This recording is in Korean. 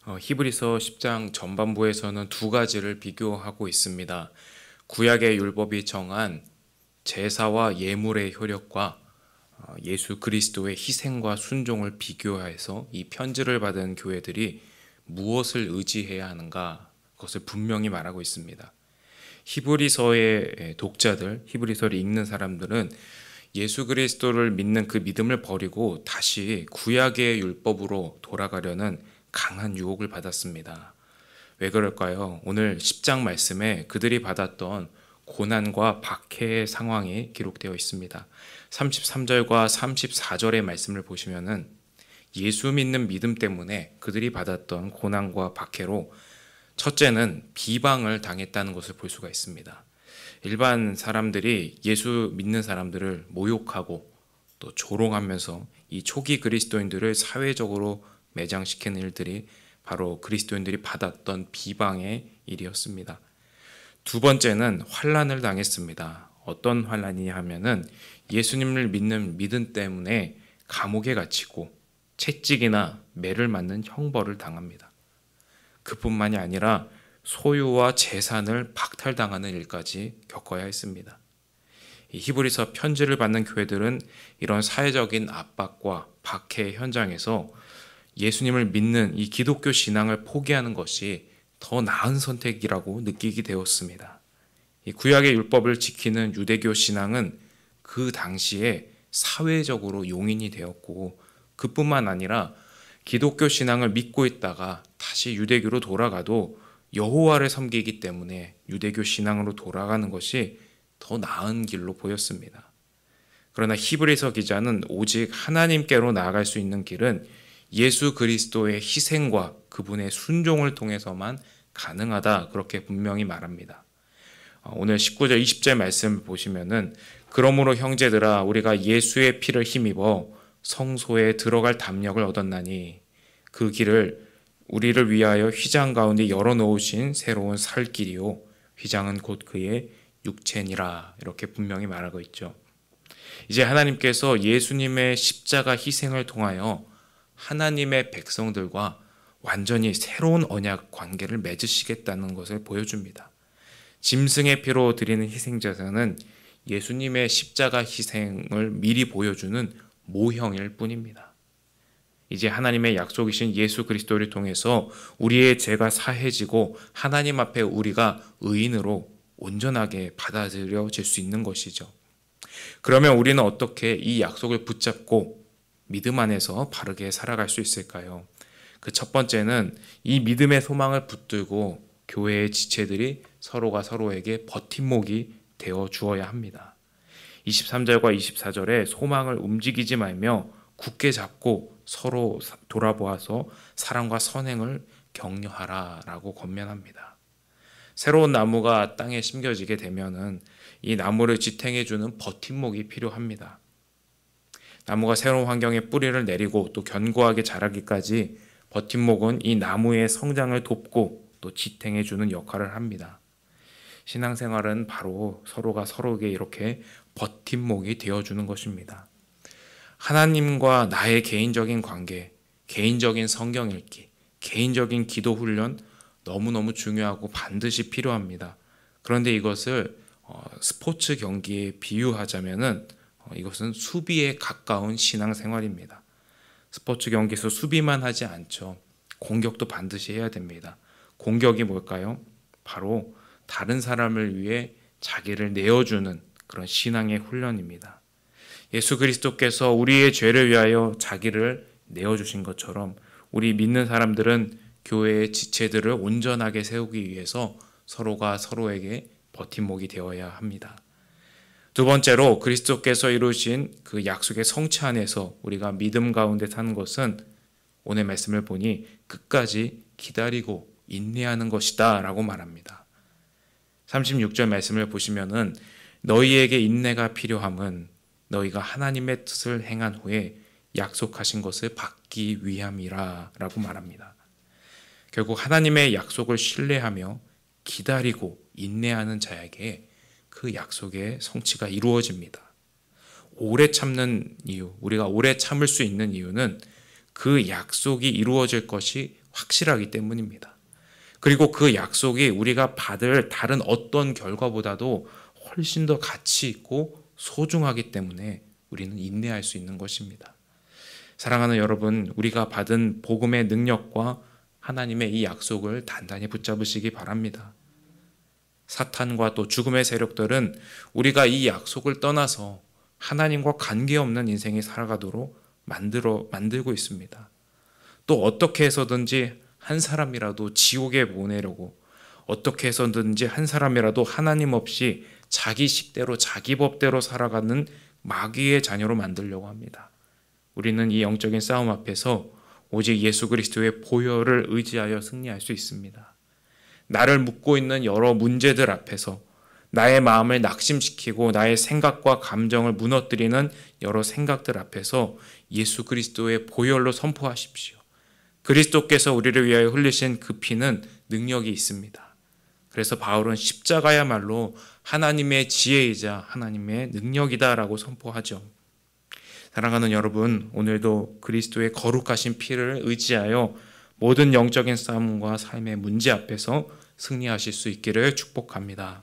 히브리서 10장 전반부에서는 두 가지를 비교하고 있습니다. 구약의 율법이 정한 제사와 예물의 효력과 예수 그리스도의 희생과 순종을 비교해서 이 편지를 받은 교회들이 무엇을 의지해야 하는가, 그것을 분명히 말하고 있습니다. 히브리서의 독자들, 히브리서를 읽는 사람들은 예수 그리스도를 믿는 그 믿음을 버리고 다시 구약의 율법으로 돌아가려는 강한 유혹을 받았습니다. 왜 그럴까요? 오늘 10장 말씀에 그들이 받았던 고난과 박해의 상황이 기록되어 있습니다. 33절과 34절의 말씀을 보시면은 예수 믿는 믿음 때문에 그들이 받았던 고난과 박해로 첫째는 비방을 당했다는 것을 볼 수가 있습니다. 일반 사람들이 예수 믿는 사람들을 모욕하고 또 조롱하면서 이 초기 그리스도인들을 사회적으로 매장시키는 일들이 바로 그리스도인들이 받았던 비방의 일이었습니다. 두 번째는 환난을 당했습니다. 어떤 환난이냐 하면은 예수님을 믿는 믿음 때문에 감옥에 갇히고 채찍이나 매를 맞는 형벌을 당합니다. 그뿐만이 아니라 소유와 재산을 박탈당하는 일까지 겪어야 했습니다. 이 히브리서 편지를 받는 교회들은 이런 사회적인 압박과 박해 현장에서 예수님을 믿는 이 기독교 신앙을 포기하는 것이 더 나은 선택이라고 느끼게 되었습니다. 이 구약의 율법을 지키는 유대교 신앙은 그 당시에 사회적으로 용인이 되었고, 그뿐만 아니라 기독교 신앙을 믿고 있다가 다시 유대교로 돌아가도 여호와를 섬기기 때문에 유대교 신앙으로 돌아가는 것이 더 나은 길로 보였습니다. 그러나 히브리서 기자는 오직 하나님께로 나아갈 수 있는 길은 예수 그리스도의 희생과 그분의 순종을 통해서만 가능하다, 그렇게 분명히 말합니다. 오늘 19절 20절 말씀 보시면은 그러므로 형제들아 우리가 예수의 피를 힘입어 성소에 들어갈 담력을 얻었나니 그 길을 우리를 위하여 휘장 가운데 열어놓으신 새로운 살 길이요 휘장은 곧 그의 육체니라, 이렇게 분명히 말하고 있죠. 이제 하나님께서 예수님의 십자가 희생을 통하여 하나님의 백성들과 완전히 새로운 언약 관계를 맺으시겠다는 것을 보여줍니다. 짐승의 피로 드리는 희생제사는 예수님의 십자가 희생을 미리 보여주는 모형일 뿐입니다. 이제 하나님의 약속이신 예수 그리스도를 통해서 우리의 죄가 사해지고 하나님 앞에 우리가 의인으로 온전하게 받아들여질 수 있는 것이죠. 그러면 우리는 어떻게 이 약속을 붙잡고 믿음 안에서 바르게 살아갈 수 있을까요? 그 첫 번째는 이 믿음의 소망을 붙들고 교회의 지체들이 서로가 서로에게 버팀목이 되어 주어야 합니다. 23절과 24절에 소망을 움직이지 말며 굳게 잡고 서로 돌아보아서 사랑과 선행을 격려하라 라고 권면합니다. 새로운 나무가 땅에 심겨지게 되면은 이 나무를 지탱해주는 버팀목이 필요합니다. 나무가 새로운 환경에 뿌리를 내리고 또 견고하게 자라기까지 버팀목은 이 나무의 성장을 돕고 또 지탱해주는 역할을 합니다. 신앙생활은 바로 서로가 서로에게 이렇게 버팀목이 되어주는 것입니다. 하나님과 나의 개인적인 관계, 개인적인 성경 읽기, 개인적인 기도 훈련 너무너무 중요하고 반드시 필요합니다. 그런데 이것을 스포츠 경기에 비유하자면은 이것은 수비에 가까운 신앙생활입니다. 스포츠 경기에서 수비만 하지 않죠. 공격도 반드시 해야 됩니다. 공격이 뭘까요? 바로 다른 사람을 위해 자기를 내어주는 그런 신앙의 훈련입니다. 예수 그리스도께서 우리의 죄를 위하여 자기를 내어주신 것처럼 우리 믿는 사람들은 교회의 지체들을 온전하게 세우기 위해서 서로가 서로에게 버팀목이 되어야 합니다. 두 번째로 그리스도께서 이루신 그 약속의 성취 안에서 우리가 믿음 가운데 사는 것은 오늘 말씀을 보니 끝까지 기다리고 인내하는 것이다 라고 말합니다. 36절 말씀을 보시면은 너희에게 인내가 필요함은 너희가 하나님의 뜻을 행한 후에 약속하신 것을 받기 위함이라 라고 말합니다. 결국 하나님의 약속을 신뢰하며 기다리고 인내하는 자에게 그 약속의 성취가 이루어집니다. 오래 참는 이유, 우리가 오래 참을 수 있는 이유는 그 약속이 이루어질 것이 확실하기 때문입니다. 그리고 그 약속이 우리가 받을 다른 어떤 결과보다도 훨씬 더 가치 있고 소중하기 때문에 우리는 인내할 수 있는 것입니다. 사랑하는 여러분, 우리가 받은 복음의 능력과 하나님의 이 약속을 단단히 붙잡으시기 바랍니다. 사탄과 또 죽음의 세력들은 우리가 이 약속을 떠나서 하나님과 관계없는 인생이 살아가도록 만들고 있습니다. 또 어떻게 해서든지 한 사람이라도 지옥에 보내려고, 어떻게 해서든지 한 사람이라도 하나님 없이 자기 식대로 자기 법대로 살아가는 마귀의 자녀로 만들려고 합니다. 우리는 이 영적인 싸움 앞에서 오직 예수 그리스도의 보혈을 의지하여 승리할 수 있습니다. 나를 묶고 있는 여러 문제들 앞에서 나의 마음을 낙심시키고 나의 생각과 감정을 무너뜨리는 여러 생각들 앞에서 예수 그리스도의 보혈로 선포하십시오. 그리스도께서 우리를 위하여 흘리신 그 피는 능력이 있습니다. 그래서 바울은 십자가야말로 하나님의 지혜이자 하나님의 능력이다라고 선포하죠. 사랑하는 여러분, 오늘도 그리스도의 거룩하신 피를 의지하여 모든 영적인 싸움과 삶의 문제 앞에서 승리하실 수 있기를 축복합니다.